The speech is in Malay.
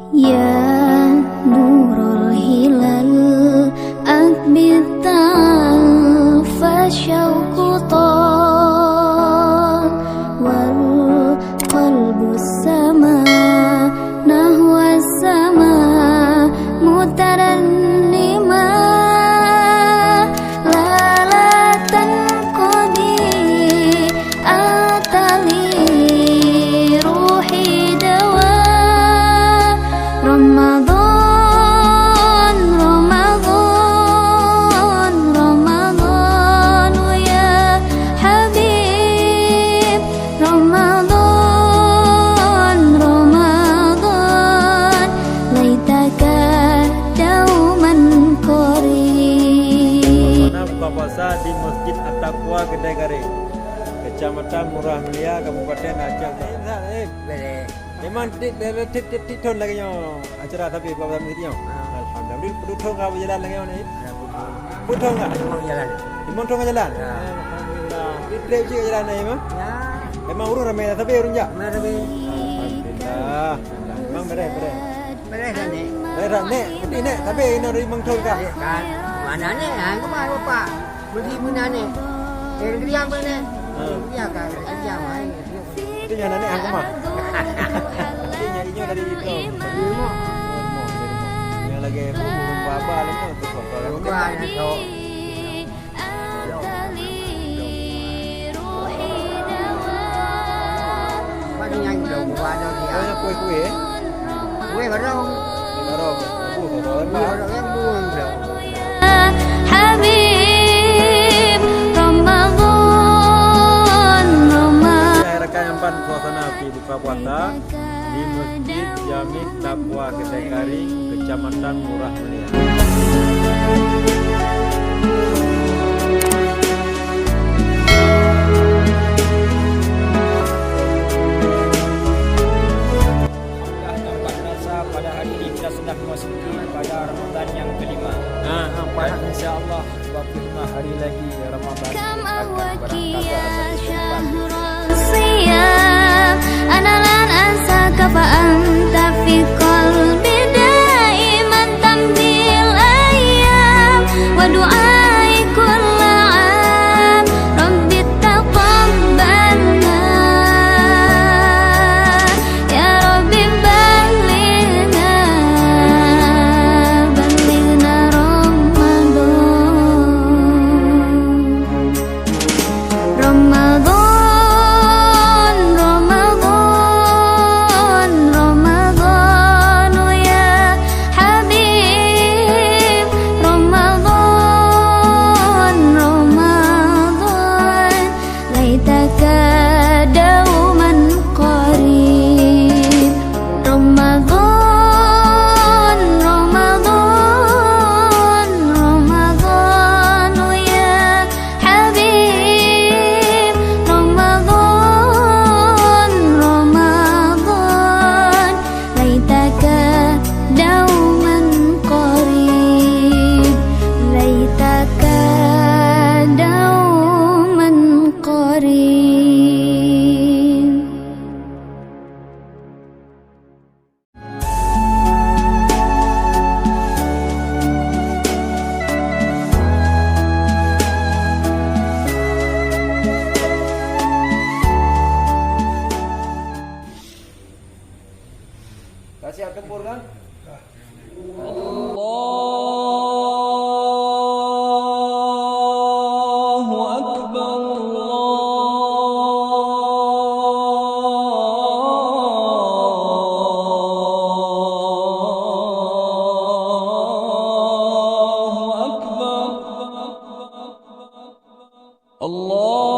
Ya nurul hilal akbital fasyauku tal wal qalbu sama nahwa sama mutarannima lalatan qadi atali ruhi dawa Ramadan Ramadan Ramadan ya Habib Ramadan Ramadan laitaka dauman qarib. Buka puasa di Masjid At-Taqwa Kedai Garing, Kecamatan Murah Mulia, Kabupaten Aceh. Memang titun lagi nyo acara tapi pada mesti nyo. Alhamdulillah. Putong ka berjalan lagi ni. Putong ka jalan. Putong ka jalan. Alhamdulillah. Trip je jalan ni mah. Memang urung ramai tapi urung ja. Alhamdulillah. Memang beres. Beres ni. Beres ni. Betul ni. Tapi ini dari mangtol ka. Kan. Mana ni? Aku mah lupa. Beli mana ni? Kerja apa ni? Kerja kan. Kerja mai. Itu yang ni aku mah. Ini dari itu. Yang lagi belum apa lagi tu soal. Bukan tu. Mana yang dah buat dah dia. Oh, yang kue. Kue barang. Barang. Barang yang buang dah. Habib Ramadan Ramadan. Saya rekaman suasana buka puasa di Masjid Jami Taqwa Kedai Garing, Kecamatan Murah Mulia. Nampak rasa pada hari ini kita sudah memasuki pada Ramadan yang kelima. InsyaAllah 25 hari lagi Ramadan Kam akan awaki berangkat ya pada satu syahrul siyam Ana lan ansaka fa anta fi qalbi daiman tamdil ayyam Wa du'ai kulla am Rabbi taqabbalna Ya Rabbi balighna Ramadan Ramadan Ramadan ya Habib Ramadan Ramadan laitaka dauman qarib Ramadan Ramadan Ramadan ya Habib Ramadan Ramadan laitaka dauman qarib laitaka dauman qarib. Kasih tempur kan? Allahu Akbar Allahu Akbar Allah